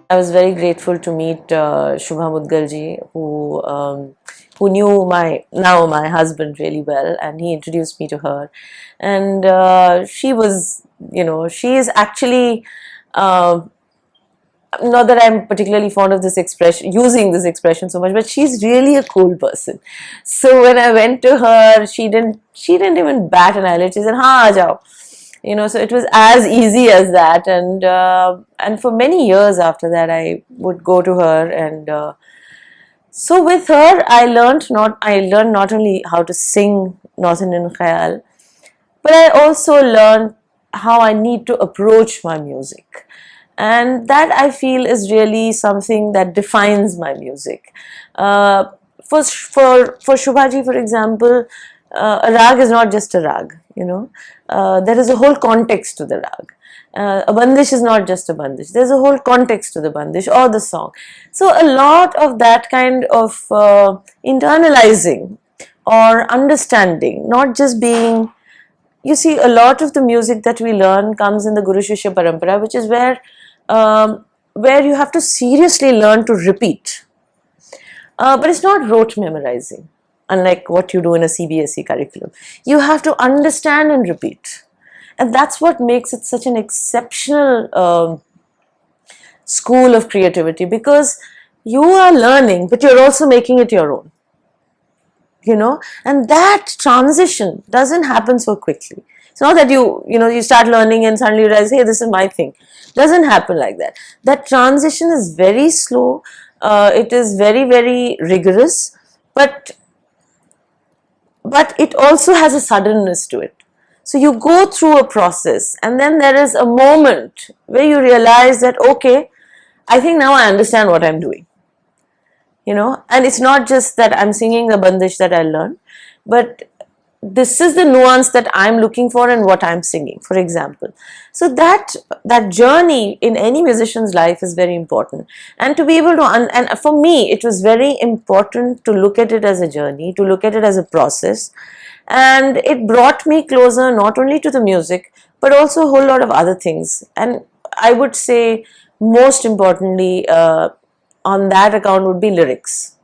I was very grateful to meet Shubha Mudgal ji, who knew my husband really well, and he introduced me to her. And she was, she is actually. Not that I'm particularly fond of this expression, using this expression so much, but she's really a cool person. So when I went to her, she didn't even bat an eyelid. She said, "Ha, aa jao." So it was as easy as that. And for many years after that, I would go to her, and so with her, I learned not only how to sing North Indian Khayal, but I also learned how I need to approach my music. And that I feel is really something that defines my music. Uh, for Shubhaji, for example, a rag is not just a rag, there is a whole context to the rag. A bandish is not just a bandish, there's a whole context to the bandish or the song. So a lot of that kind of internalizing or understanding, not just being, you see, a lot of the music that we learn comes in the Guru Shishya Parampara, which is where you have to seriously learn to repeat. But it's not rote memorizing, unlike what you do in a CBSE curriculum. You have to understand and repeat. And that's what makes it such an exceptional school of creativity, because you are learning, but you're also making it your own. And that transition doesn't happen so quickly. It's not that you start learning and suddenly you realize, hey, this is my thing. It doesn't happen like that. That transition is very slow. It is very, very rigorous, but it also has a suddenness to it. So you go through a process, and then there is a moment where you realize that, okay, I think now I understand what I'm doing. And it's not just that I'm singing the bandish that I learned, but this is the nuance that I'm looking for in what I'm singing, for example. So that journey in any musician's life is very important, and to be able to and for me it was very important to look at it as a journey, to look at it as a process, and it brought me closer not only to the music but also a whole lot of other things. And I would say most importantly, on that account, would be lyrics.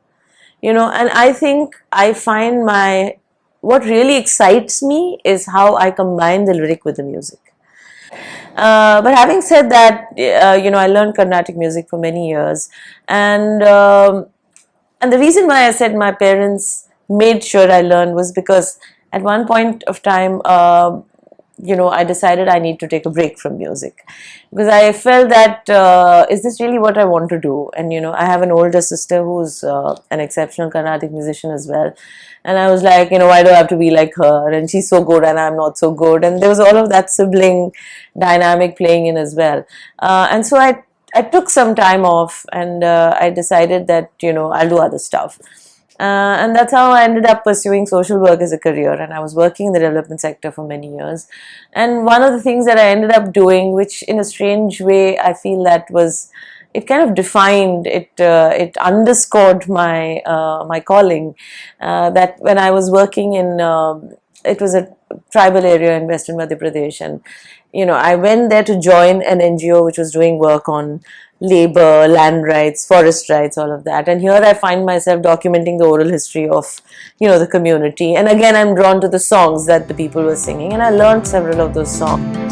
And I think I find what really excites me is how I combine the lyric with the music. But having said that, I learned Carnatic music for many years, and the reason why I said my parents made sure I learned was because at one point of time, I decided I need to take a break from music, because I felt that is this really what I want to do? And I have an older sister who's an exceptional Carnatic musician as well, and I was like, why do I have to be like her? And she's so good and I'm not so good, and there was all of that sibling dynamic playing in as well. And so I took some time off, and I decided that I'll do other stuff. And that's how I ended up pursuing social work as a career, and I was working in the development sector for many years. And one of the things that I ended up doing, which in a strange way I feel that it kind of defined it, it underscored my my calling, that when I was working in it was a tribal area in Western Madhya Pradesh, and I went there to join an NGO which was doing work on labor, land rights, forest rights, all of that. And here I find myself documenting the oral history of, the community. And again, I'm drawn to the songs that the people were singing, and I learned several of those songs.